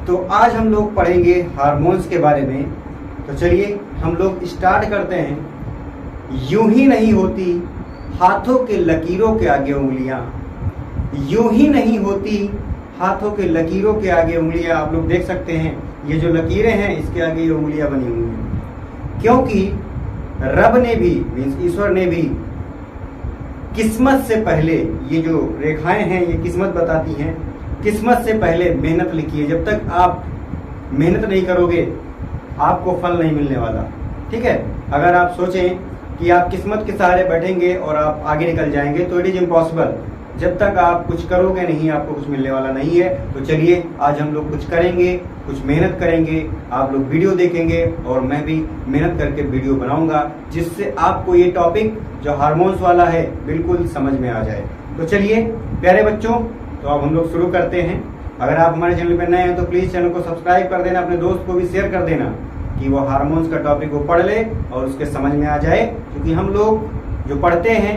तो आज हम लोग पढ़ेंगे हार्मोन्स के बारे में। तो चलिए हम लोग स्टार्ट करते हैं। यूं ही नहीं होती हाथों के लकीरों के आगे उंगलियां, यूं ही नहीं होती हाथों के लकीरों के आगे उंगलियां। आप लोग देख सकते हैं ये जो लकीरें हैं इसके आगे ये उंगलियां बनी हुई हैं, क्योंकि रब ने भी मीन्स ईश्वर ने भी किस्मत से पहले ये जो रेखाएं हैं ये किस्मत बताती हैं। किस्मत से पहले मेहनत लिखी है। जब तक आप मेहनत नहीं करोगे आपको फल नहीं मिलने वाला। ठीक है, अगर आप सोचें कि आप किस्मत के सहारे बैठेंगे और आप आगे निकल जाएंगे तो इट इज इम्पॉसिबल। जब तक आप कुछ करोगे नहीं आपको कुछ मिलने वाला नहीं है। तो चलिए आज हम लोग कुछ करेंगे, कुछ मेहनत करेंगे, आप लोग वीडियो देखेंगे और मैं भी मेहनत करके वीडियो बनाऊंगा जिससे आपको ये टॉपिक जो हार्मोन्स वाला है बिल्कुल समझ में आ जाए। तो चलिए प्यारे बच्चों, तो अब हम लोग शुरू करते हैं। अगर आप हमारे चैनल पर नए हैं तो प्लीज चैनल को सब्सक्राइब कर देना, अपने दोस्त को भी शेयर कर देना कि वो हार्मोन्स का टॉपिक वो पढ़ ले और उसके समझ में आ जाए। क्योंकि हम लोग जो पढ़ते हैं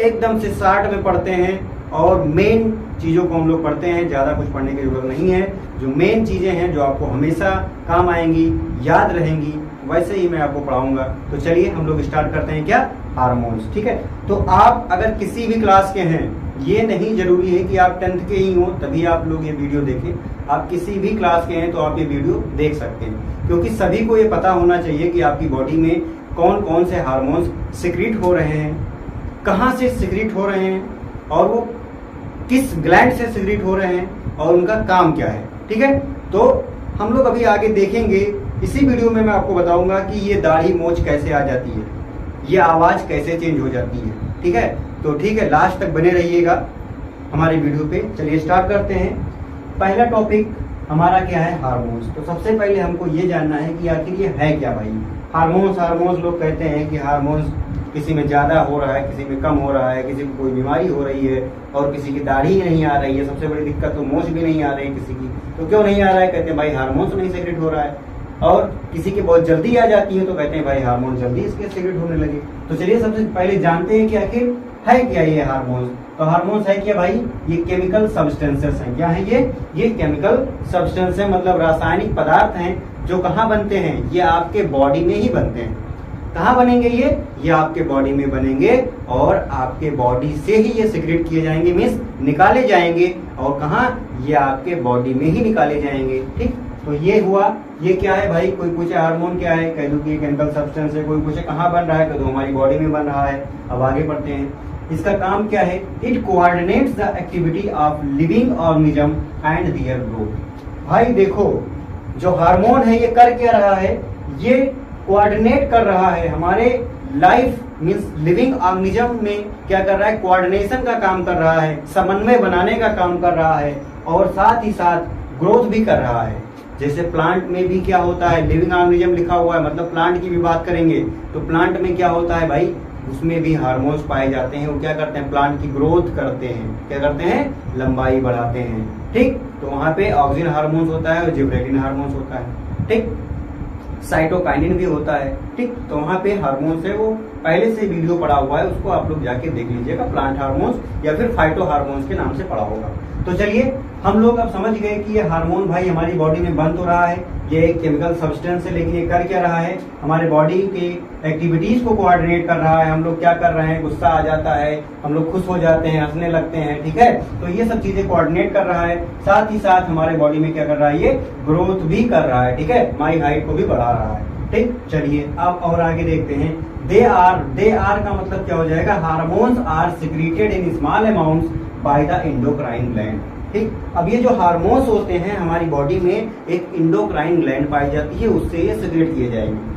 एकदम से शार्ट में पढ़ते हैं और मेन चीज़ों को हम लोग पढ़ते हैं, ज़्यादा कुछ पढ़ने की जरूरत नहीं है। जो मेन चीज़ें हैं जो आपको हमेशा काम आएंगी, याद रहेंगी, वैसे ही मैं आपको पढ़ाऊंगा। तो चलिए हम लोग स्टार्ट करते हैं क्या, हार्मोन्स। ठीक है, तो आप अगर किसी भी क्लास के हैं, ये नहीं जरूरी है कि आप 10th के ही हो तभी आप लोग ये वीडियो देखें। आप किसी भी क्लास के हैं तो आप ये वीडियो देख सकते हैं, क्योंकि सभी को ये पता होना चाहिए कि आपकी बॉडी में कौन कौन से हार्मोन्स सिक्रीट हो रहे हैं, कहाँ से सिक्रीट हो रहे हैं और वो किस ग्लैंड से सिक्रीट हो रहे हैं और उनका काम क्या है। ठीक है, तो हम लोग अभी आगे देखेंगे। इसी वीडियो में मैं आपको बताऊंगा कि ये दाढ़ी मोछ कैसे आ जाती है, ये आवाज कैसे चेंज हो जाती है। ठीक है, तो ठीक है, लास्ट तक बने रहिएगा हमारे वीडियो पे। चलिए स्टार्ट करते हैं। पहला टॉपिक हमारा क्या है, हार्मोन्स। तो सबसे पहले हमको ये जानना है कि आखिर ये है क्या भाई हार्मोन्स। हार्मोन्स लोग कहते हैं कि हार्मोन्स किसी में ज्यादा हो रहा है, किसी में कम हो रहा है, किसी को कोई बीमारी हो रही है और किसी की दाढ़ी नहीं आ रही है। सबसे बड़ी दिक्कत तो मोछ भी नहीं आ रही है किसी की। तो क्यों नहीं आ रहा है, कहते हैं भाई हार्मोन्स नहीं सिक्रेट हो रहा है। और किसी की बहुत जल्दी आ जाती है तो कहते हैं भाई हार्मोन जल्दी इसके सिक्रेट होने लगे। तो चलिए सबसे पहले जानते हैं कि आखिर है क्या ये हार्मोन्स। तो हार्मोन्स है क्या भाई, ये केमिकल सब्सटेंसेस हैं। क्या है ये केमिकल सब्सटेंस है, मतलब रासायनिक पदार्थ हैं जो कहाँ बनते हैं, ये आपके बॉडी में ही बनते हैं। कहाँ बनेंगे ये आपके बॉडी में बनेंगे और आपके बॉडी से ही ये सिक्रेट किए जाएंगे, मीन्स निकाले जाएंगे। और कहाँ, ये आपके बॉडी में ही निकाले जाएंगे। ठीक, तो ये हुआ। ये क्या है भाई, कोई पूछे हार्मोन क्या है, कह दो कि केमिकल सब्सटेंस है। कोई पूछे कहाँ बन रहा है, कह दो हमारी बॉडी में बन रहा है। अब आगे बढ़ते हैं, इसका काम क्या है। It coordinates the activity of living organism and their growth. भाई देखो जो हार्मोन है ये कर क्या रहा है, ये कोऑर्डिनेट कर रहा है हमारे लाइफ मीन्स लिविंग ऑर्गेनिज्म में। क्या कर रहा है, कोऑर्डिनेशन का काम कर रहा है, समन्वय बनाने का काम कर रहा है और साथ ही साथ ग्रोथ भी कर रहा है। जैसे प्लांट में भी क्या होता है, लिविंग ऑर्गेनिज्म लिखा हुआ है, मतलब प्लांट की भी बात करेंगे तो प्लांट में क्या होता है भाई, उसमें भी हार्मोन्स पाए जाते हैं। वो क्या करते हैं, प्लांट की ग्रोथ करते हैं। क्या करते हैं, लंबाई बढ़ाते हैं। ठीक, तो वहां पे ऑक्सिन हार्मोन्स होता है और जिबरेलिन हार्मोन्स होता है। ठीक, साइटोकाइनिन भी होता है। ठीक, तो वहां पे हार्मोन्स है, वो पहले से वीडियो पड़ा हुआ है, उसको आप लोग जाके देख लीजिएगा। प्लांट हार्मोन्स या फिर फाइटो हार्मोन्स के नाम से पड़ा होगा। तो चलिए हम लोग अब समझ गए कि ये हार्मोन भाई हमारी बॉडी में बन तो रहा है, ये एक केमिकल सब्सटेंस है, लेकिन ये कर क्या रहा है, हमारे बॉडी की एक्टिविटीज को कोऑर्डिनेट कर रहा है। हम लोग क्या कर रहे हैं, गुस्सा आ जाता है, हम लोग खुश हो जाते हैं, हंसने लगते हैं। ठीक है, तो ये सब चीजें कोऑर्डिनेट कर रहा है। साथ ही साथ हमारे बॉडी में क्या कर रहा है, ये ग्रोथ भी कर रहा है। ठीक है, हमारी हाइट को भी बढ़ा रहा है। ठीक, चलिए अब और आगे देखते हैं। दे आर का मतलब क्या हो जाएगा, hormones are secreted in small amounts by the endocrine gland. ठीक, अब ये जो हार्मोन्स होते हैं हमारी बॉडी में एक एंडोक्राइन ग्लैंड पाई जाती है, उससे ये सिक्रेट किए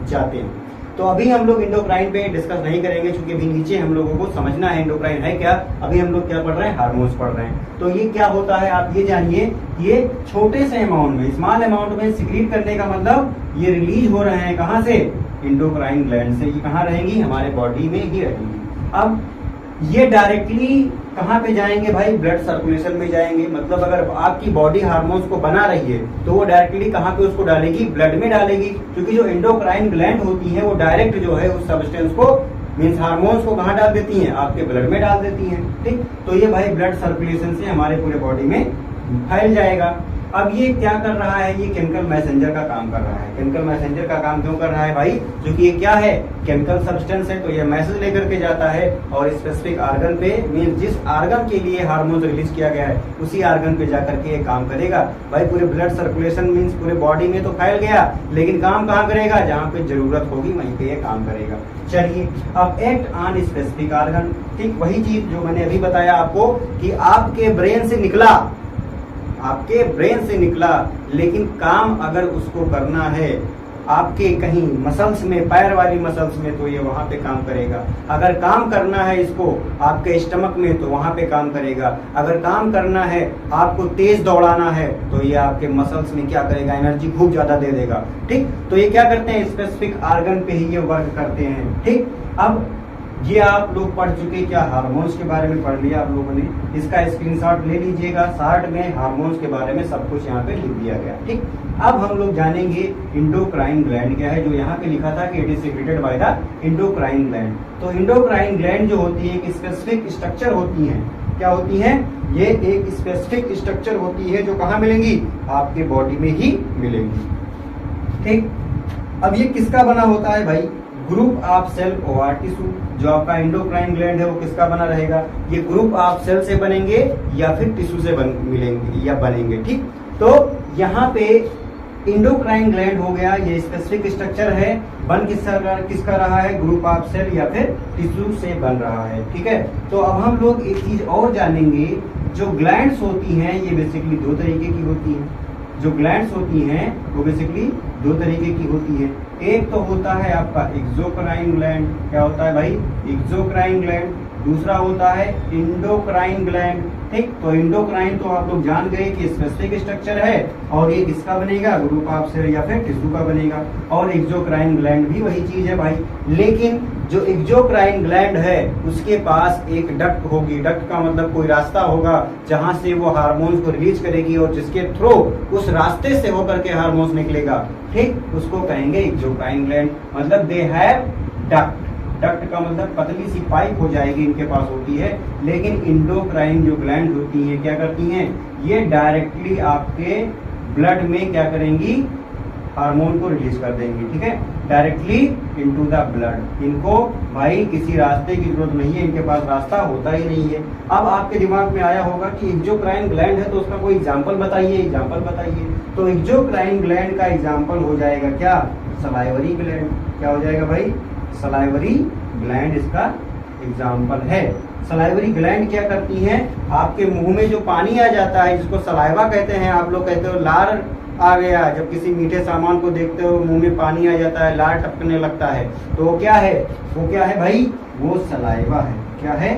जाते हैं। तो अभी हम लोग एंडोक्राइन पे डिस्कस नहीं करेंगे क्योंकि अभी नीचे हम लोगों को समझना है एंडोक्राइन है क्या। अभी हम लोग क्या पढ़ रहे हैं, हार्मोन्स पढ़ रहे हैं। तो ये क्या होता है आप ये जानिए, ये छोटे से अमाउंट में, स्मॉल अमाउंट में सिक्रीट करने का मतलब ये रिलीज हो रहे हैं कहाँ से, एंडोक्राइन ग्लैंड से। ये कहाँ रहेंगी, हमारे बॉडी में ही रहेंगी। अब ये डायरेक्टली कहाँ पे जाएंगे भाई, ब्लड सर्कुलेशन में जाएंगे। मतलब अगर आपकी बॉडी हार्मोन्स को बना रही है तो वो डायरेक्टली कहाँ पे उसको डालेगी, ब्लड में डालेगी। क्योंकि जो एंडोक्राइन ग्लैंड होती है वो डायरेक्ट जो है उस सब्सटेंस को मीन्स हार्मोन्स को कहाँ डाल देती हैं, आपके ब्लड में डाल देती हैं। ठीक, तो ये भाई ब्लड सर्कुलेशन से हमारे पूरे बॉडी में फैल जाएगा। अब ये क्या कर रहा है, ये केमिकल मैसेंजर का काम कर रहा है। केमिकल मैसेंजर का काम क्यों कर रहा है भाई, क्योंकि ये क्या है, केमिकल सब्सटेंस है, तो ये मैसेज लेकर के जाता है और स्पेसिफिक आर्गन पे, मीन जिस आर्गन के लिए हार्मोन रिलीज किया गया है उसी आर्गन पे जाकर के ये काम करेगा। भाई पूरे ब्लड सर्कुलेशन मीन्स पूरे बॉडी में तो फैल गया, लेकिन काम कहाँ करेगा, जहाँ पे जरूरत होगी वहीं पे ये काम करेगा। चलिए अब एक्ट ऑन स्पेसिफिक आर्गन, ठीक वही चीज जो मैंने अभी बताया आपको कि आपके ब्रेन से निकला, आपके ब्रेन से निकला, लेकिन काम अगर उसको करना है आपके कहीं मसल्स में, पैर वाली मसल्स में, तो ये वहां पे काम करेगा। अगर काम करना है इसको आपके स्टमक में तो वहां पे काम करेगा। अगर काम करना है आपको तेज दौड़ाना है तो ये आपके मसल्स में क्या करेगा, एनर्जी खूब ज्यादा दे देगा। ठीक, तो ये क्या करते हैं, स्पेसिफिक आर्गन पे ही ये वर्क करते हैं। ठीक, अब ये आप लोग पढ़ चुके, क्या हार्मोन्स के बारे में पढ़ लिया आप लोगों ने, इसका स्क्रीनशॉट ले लीजिएगा। शार्ट में हार्मोन्स के बारे में सब कुछ यहाँ पे लिख दिया गया। ठीक, अब हम लोग जानेंगे इंडोक्राइन ग्लैंड क्या है, जो यहाँ पे लिखा था कि it is secreted by the endocrine gland. तो इंडोक्राइन ग्लैंड जो होती है एक स्पेसिफिक स्ट्रक्चर होती है। क्या होती है, ये एक स्पेसिफिक स्ट्रक्चर होती है जो कहाँ मिलेंगी, आपके बॉडी में ही मिलेंगी। ठीक, अब ये किसका बना होता है भाई, ग्रुप ऑफ सेल और टिश्यू। जो आपका इंडोक्राइन ग्लैंड है वो किसका बना रहेगा, ये ग्रुप ऑफ सेल से बनेंगे या फिर टिश्यू से मिलेंगे या बनेंगे। ठीक, तो यहाँ पे इंडोक्राइन ग्लैंड हो गया, ये स्पेसिफिक स्ट्रक्चर है, बन किसका रहा है, ग्रुप ऑफ सेल या फिर टिश्यू से बन रहा है। ठीक है, तो अब हम लोग एक चीज और जानेंगे, जो ग्लैंड्स होती हैं ये बेसिकली दो तरीके की होती हैं। जो ग्लैंड्स होती हैं वो बेसिकली दो तरीके की होती है। एक तो होता है आपका एक्सोक्राइन ग्लैंड, क्या होता है भाई, एक्सोक्राइन ग्लैंड। दूसरा होता है इंडोक्राइन ग्लैंड। ठीक, तो इंडोक्राइन तो आप लोग जान गए कि स्पेसिफिक स्ट्रक्चर है और ये किसका बनेगा, ग्रुप ऑफ सेल या फिर टिश्यू का बनेगा। और एक्सोक्राइन ग्लैंड भी वही चीज है भाई, लेकिन जो एक्सोक्राइन ग्लैंड है उसके पास एक डक्ट होगी। डक्ट का मतलब कोई रास्ता होगा जहां से वो हार्मोन्स को रिलीज करेगी और जिसके थ्रू उस रास्ते से होकर के हार्मोन्स निकलेगा। ठीक, उसको कहेंगे एक्सोक्राइन ग्लैंड, मतलब दे हैव डक्ट। डक्ट का मतलब पतली सी पाइप हो जाएगी इनके पास होती है। लेकिन इंडोक्राइन जो ग्लैंड होती हैं क्या करती हैं, ये डायरेक्टली आपके ब्लड में क्या करेंगी, हार्मोन को रिलीज कर देंगी। ठीक है, डायरेक्टली इनटू द ब्लड। इनको भाई किसी रास्ते की जरूरत नहीं है, इनके पास रास्ता होता ही नहीं है। अब आपके दिमाग में आया होगा कि एक्सोक्राइन ग्लैंड है तो उसका कोई एग्जांपल बताइए, एग्जांपल बताइए। तो एक्सोक्राइन ग्लैंड का एग्जांपल हो जाएगा क्या, सलाइवरी ग्लैंड। क्या हो जाएगा भाई, सलाइवरी ग्लैंड इसका एग्जाम्पल है। सलाइवरी ग्लैंड क्या करती हैं, आपके मुंह में जो पानी आ जाता है जिसको सलाइवा कहते हैं, आप लोग कहते हो लार आ गया, जब किसी मीठे सामान को देखते हो मुंह में पानी आ जाता है, लार टपकने लगता है, तो वो क्या है, वो क्या है भाई, वो सलाइवा है। क्या है,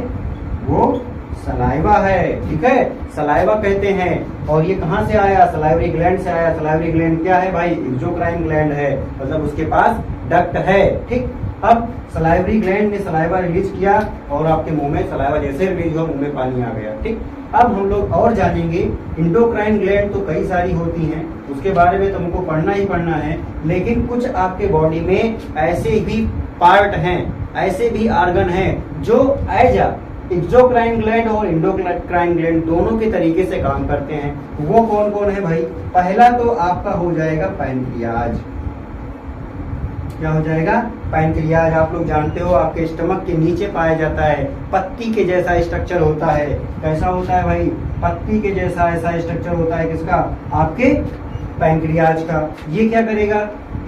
वो सलाइवा है। ठीक है, सलाइवा कहते हैं। और ये कहाँ से आया, सलाइवरी ग्लैंड से आया। सलाइवरी ग्लैंड क्या है भाई, एक्सोक्राइन ग्लैंड है, मतलब उसके पास डक्ट है। ठीक, अब सलाइवरी ग्लैंड ने सलाइवा रिलीज किया और आपके मुंह में सलाइवा जैसे रिलीज हुआ मुंह में पानी आ गया। ठीक, अब हम लोग और जानेंगे, इंडोक्राइन ग्लैंड तो कई सारी होती हैं, उसके बारे में तुमको पढ़ना ही पढ़ना है, लेकिन कुछ आपके बॉडी में ऐसे भी पार्ट हैं, ऐसे भी आर्गन हैं जो एज एक्सोक्राइन ग्लैंड और इंडोक्राइन ग्लैंड दोनों के तरीके से काम करते हैं। वो कौन कौन है भाई, पहला तो आपका हो जाएगा पैनक्रियाज। क्या हो जाएगा, पैनक्रियाज। आप लोग जानते हो आपके स्टमक के नीचे पाया जाता है, पत्ती के जैसा स्ट्रक्चर होता है। कैसा होता है भाई, पत्ती के जैसा ऐसा स्ट्रक्चर होता है, किसका, आपके पैनक्रियाज का। ये क्या करेगा,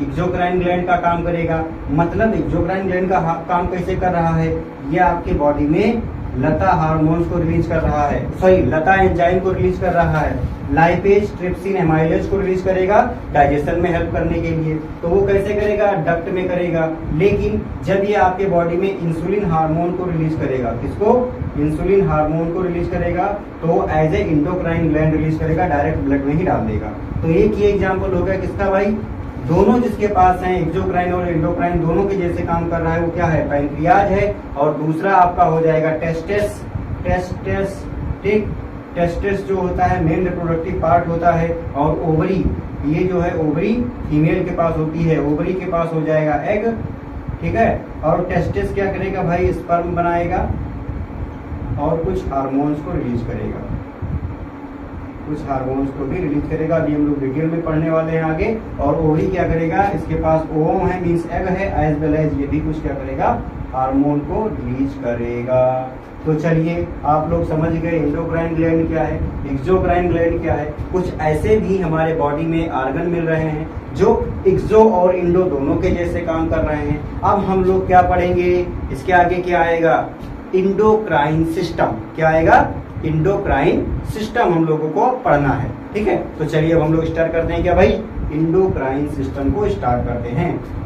एक्सोक्राइन ग्लैंड का काम करेगा। मतलब एक्सोक्राइन ग्लैंड का काम कैसे कर रहा है, ये आपके बॉडी में लता हार्मोन्स को रिलीज कर रहा है, सॉरी लता एंजाइम को रिलीज कर रहा है, लाइपेज, ट्रिप्सिन, एमाइलेज को रिलीज करेगा डाइजेशन में हेल्प करने के लिए। तो वो कैसे करेगा, डक्ट में करेगा। लेकिन जब ये आपके बॉडी में इंसुलिन हार्मोन को रिलीज करेगा, किसको, इंसुलिन हार्मोन को रिलीज करेगा, तो as a endocrine gland release करेगा, डायरेक्ट ब्लड में ही डाल देगा। तो एक ही एग्जाम्पल हो गया किसका भाई, दोनों जिसके पास हैं, एक्सोक्राइन और इंडोक्राइन दोनों के जैसे काम कर रहा है, वो क्या है, पैनक्रियाज है। और दूसरा आपका हो जाएगा टेस्टेस। ठीक, टेस्टेस जो होता है मेन रिप्रोडक्टिव पार्ट होता है। और ओवरी, ये जो है ओवरी फीमेल के पास होती है, ओवरी के पास हो जाएगा एग। ठीक है, और टेस्टेस क्या करेगा भाई, स्पर्म बनाएगा और कुछ हार्मोन्स को रिलीज करेगा, कुछ हार्मोन्स को भी रिलीज करेगा। अभी हम लोग डिटेल में पढ़ने वाले हैं आगे। और ओवरी क्या करेगा, इसके पास ओवम है मीन्स एग है, एज वेल एज ये भी कुछ क्या करेगा, हार्मोन को रिलीज करेगा। तो चलिए आप लोग समझ गए एंडोक्राइन ग्लैंड क्या है, एक्सोक्राइन ग्लैंड क्या है। कुछ ऐसे भी हमारे बॉडी में ऑर्गन मिल रहे हैं जो एक्सो और इंडो दोनों के जैसे काम कर रहे हैं। अब हम लोग क्या पढ़ेंगे, इसके आगे क्या आएगा, इंडोक्राइन सिस्टम। क्या आएगा, इंडोक्राइन सिस्टम हम लोगों को पढ़ना है। ठीक है, तो चलिए अब हम लोग स्टार्ट करते हैं क्या भाई, इंडोक्राइन सिस्टम को स्टार्ट करते हैं।